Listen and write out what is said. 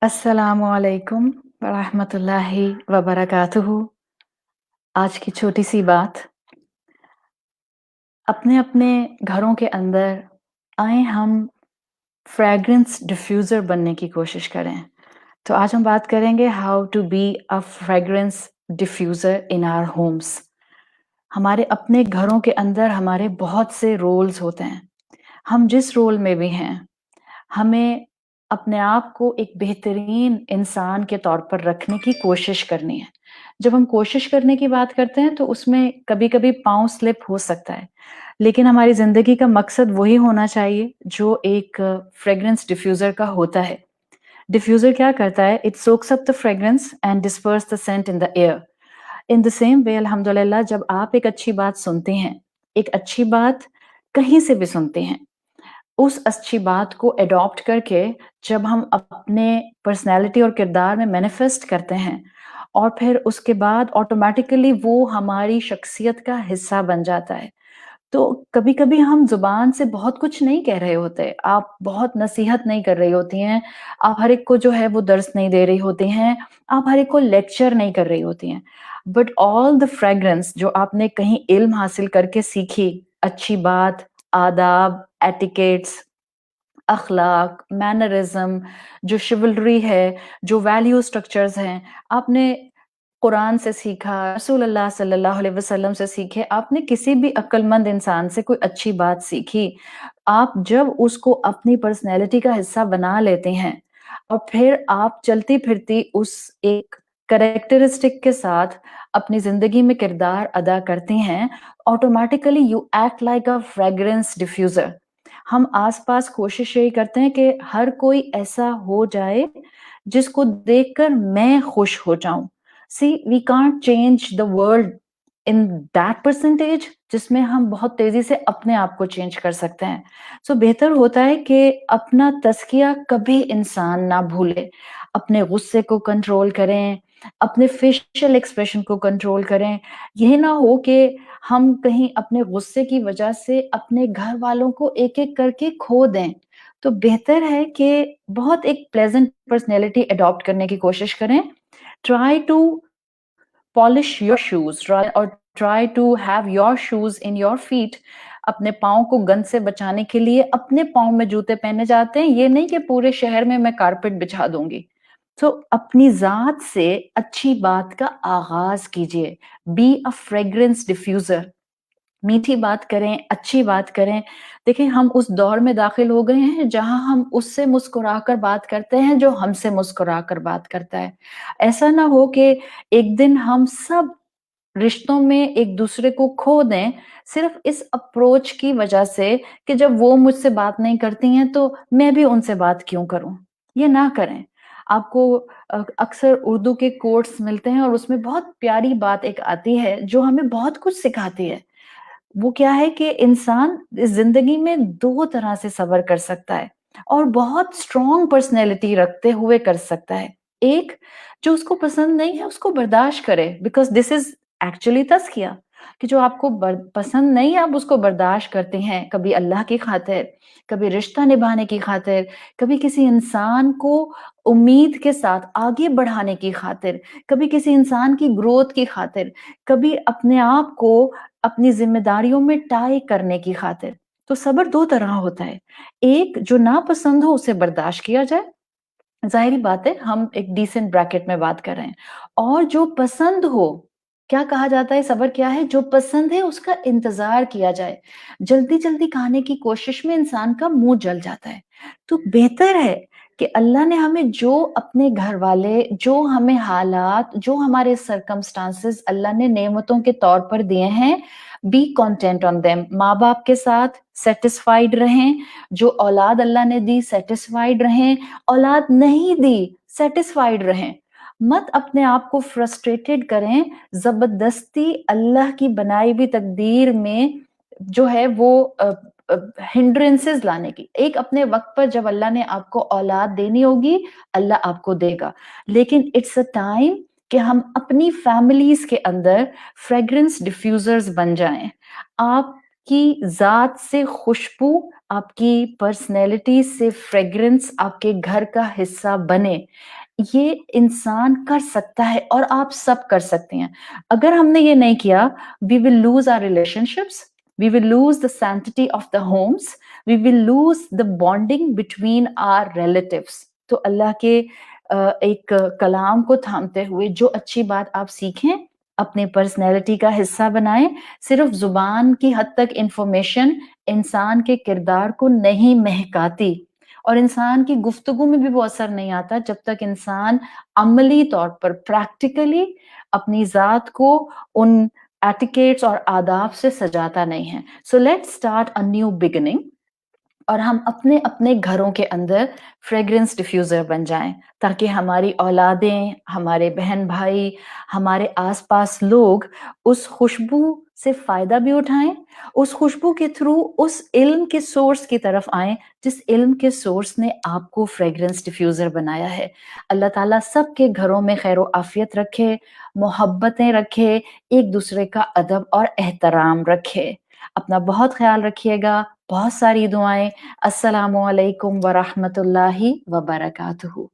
अस्सलामु अलैकुम वरहमतुल्लाहि वबरकातुहू। आज की छोटी सी बात, अपने अपने घरों के अंदर आए हम फ्रेग्रेंस डिफ्यूज़र बनने की कोशिश करें। तो आज हम बात करेंगे how to be a fragrance diffuser in our homes. हमारे अपने घरों के अंदर हमारे बहुत से रोल्स होते हैं। हम जिस रोल में भी हैं, हमें अपने आप को एक बेहतरीन इंसान के तौर पर रखने की कोशिश करनी है। जब हम कोशिश करने की बात करते हैं तो उसमें कभी-कभी पाँव स्लिप हो सकता है, लेकिन हमारी ज़िंदगी का मकसद वही होना चाहिए जो एक फ्रेग्रेंस डिफ्यूज़र का होता है। डिफ्यूज़र क्या करता है? It soaks up the fragrance and disperse the scent in the air. In the same way अल्हम्दुलिल्लाह जब आप एक अच्छी बात सुनते हैं, एक अच्छी बात कहीं से भी सुनते हैं, उस अच्छी बात को एडॉप्ट करके जब हम अपने पर्सनैलिटी और किरदार में मैनिफेस्ट करते हैं और फिर उसके बाद ऑटोमैटिकली वो हमारी शख्सियत का हिस्सा बन जाता है। तो कभी-कभी हम ज़ुबान से बहुत कुछ नहीं कह रहे होते, आप बहुत नसीहत नहीं कर रही होती हैं, आप हर एक को जो है वो दर्स नहीं दे रही होती हैं, आप हर एक को लेक्चर नहीं कर रही होती हैं। बट ऑल द फ्रेग्रेंस जो आपने कहीं इल्म हासिल करके सीखी, अच्छी बात, आदाब, एटिकेट्स, अखलाक, मैनरिज़्म, जो शिवल्री है, जो वैल्यू स्ट्रक्चर्स हैं, आपने कुरान से सीखा, रसूलुल्लाह सल्लल्लाहु अलैहि वसल्लम से सीखे, आपने किसी भी अक्लमंद इंसान से कोई अच्छी बात सीखी, आप जब उसको अपनी पर्सनैलिटी का हिस्सा बना लेते हैं और फिर आप चलती-फिरती उस एक कैरेक्टरिस्टिक के साथ अपनी ज़िंदगी में किरदार अदा करती हैं, automatically you act like a fragrance diffuser. हम आस-पास कोशिश यही करते हैं कि हर कोई ऐसा हो जाए, जिसको देखकर मैं खुश हो जाऊँ। See we can't change the world in that percentage जिसमें हम बहुत तेज़ी से अपने आप को चेंज कर सकते हैं। सो बेहतर होता है कि अपना तज़किया कभी इंसान ना भूले। अपने गुस्से को कंट्रोल करें, अपने फेशियल एक्सप्रेशन को कंट्रोल करें। ये ना हो कि हम कहीं अपने गुस्से की वजह से अपने घर वालों को एक-एक करके खो दें। तो बेहतर है कि बहुत एक प्लेज़ेंट पर्सनैलिटी अडॉप्ट करने की कोशिश करें। Try to polish your shoes try to have your shoes in your feet. अपने पाँव को गंद से बचाने के लिए अपने पाँव में जूते पहने जाते हैं, ये नहीं कि पूरे शहर में मैं कारपेट बिछा दूँगी। तो अपनी ज़ात से अच्छी बात का आगाज़ कीजिए। B a fragrance diffuser. मीठी बात करें, अच्छी बात करें। देखिए हम उस दौर में दाखिल हो गए हैं जहाँ हम उससे मुस्कुराकर बात करते हैं जो हमसे मुस्कुराकर बात करता है। ऐसा ना हो कि एक दिन हम सब रिश्तों में एक-दूसरे को खो दें, सिर्फ़ इस अप्रोच की वजह से कि जब वो मुझसे बात नहीं करती हैं तो मैं भी उनसे बात क्यों करूँ? ये ना करें। आपको अक्सर उर्दू के कोट्स मिलते हैं और उसमें बहुत प्यारी बात एक आती है जो हमें बहुत कुछ सिखाती है। वो क्या है कि इंसान इस ज़िंदगी में 2 तरह से सब्र कर सकता है और बहुत स्ट्रॉन्ग पर्सनैलिटी रखते हुए कर सकता है। एक, जो उसको पसंद नहीं है उसको बर्दाश्त करे बिकॉज़ दिस इज़ एक्चुअली तज़किया कि जो आपको पसंद नहीं है आप उसको बर्दाश्त करते हैं, कभी अल्लाह की खातिर, कभी रिश्ता निभाने की खातिर, कभी किसी इंसान को उम्मीद के साथ आगे बढ़ाने की खातिर, कभी किसी इंसान की ग्रोथ की खातिर, कभी अपने आप को अपनी ज़िम्मेदारियों में टाई करने की खातिर। तो सब्र 2 तरह होता है। एक जो नापसंद हो उसे बर्दाश्त किया जाए, ज़ाहिर-सी बात है हम एक डिसेंट ब्रैकेट में बात कर रहे हैं। और जो पसंद हो, क्या कहा जाता है सब्र क्या है? जो पसंद है उसका इंतज़ार किया जाए। जल्दी-जल्दी खाने की कोशिश में इंसान का मुँह जल जाता है। तो बेहतर है कि अल्लाह ने हमें जो अपने घरवाले, जो हमें हालात, जो हमारे सर्कमस्टांसेस अल्लाह ने नेमतों के तौर पर दिए हैं, बी कंटेंट ऑन देम। माँ-बाप के साथ सैटिस्फाइड रहें, जो औलाद अल्लाह ने दी सैटिस्फाइड रहें, औलाद नहीं दी, सैटिस्फाइड रहें। मत अपने आप को फ्रस्ट्रेटेड करें, ज़बरदस्ती अल्लाह की बनाई हुई तकदीर में जो है वो हिंड्रेंसेस लाने की। एक अपने वक़्त पर जब अल्लाह ने आपको औलाद देनी होगी, अल्लाह आपको देगा। लेकिन इट्स अ टाइम कि हम अपनी फैमिलीज़ के अंदर फ्रेग्रेंस डिफ्यूज़र्स बन जाएँ। आप आपकी ज़ात से खुशबू, आपकी पर्सनैलिटी से फ्रेग्रेंस आपके घर का हिस्सा बने, ये इंसान कर सकता है और आप सब कर सकते हैं। अगर हमने ये नहीं किया, we will lose our relationships, we will lose the sanctity of the homes, we will lose the bonding between our relatives. तो अल्लाह के एक कलाम को थामते हुए जो अच्छी बात आप सीखें, अपने पर्सनैलिटी का हिस्सा बनाएँ। सिर्फ़ ज़ुबान की हद तक इन्फॉर्मेशन इंसान के किरदार को नहीं महकाती और इंसान की गुफ्तगू में भी वो असर नहीं आता जब तक इंसान अमली तौर पर प्रैक्टिकली अपनी ज़ात को उन एटिकेट्स और आदाब से सजाता नहीं है। So let's start a new beginning और हम अपने-अपने घरों के अंदर फ्रेग्रेंस डिफ्यूज़र बन जाएँ, ताकि हमारी औलादें, हमारे बहन-भाई, हमारे आस-पास लोग उस खुशबू से फ़ायदा भी उठाएँ, उस खुशबू के थ्रू उस इल्म के सोर्स की तरफ आएँ, जिस इल्म के सोर्स ने आपको फ्रेग्रेंस डिफ्यूज़र बनाया है। अल्लाह ताला सबके घरों में खैर व आफ़ियत रखे, मोहब्बतें रखे, एक-दूसरे का अदब और एहतराम रखे। अपना बहुत ख़्याल रखिएगा, बहुत सारी दुआएँ। अस्सलामु अलैकुम व रहमतुल्लाहि व बरकातुहू।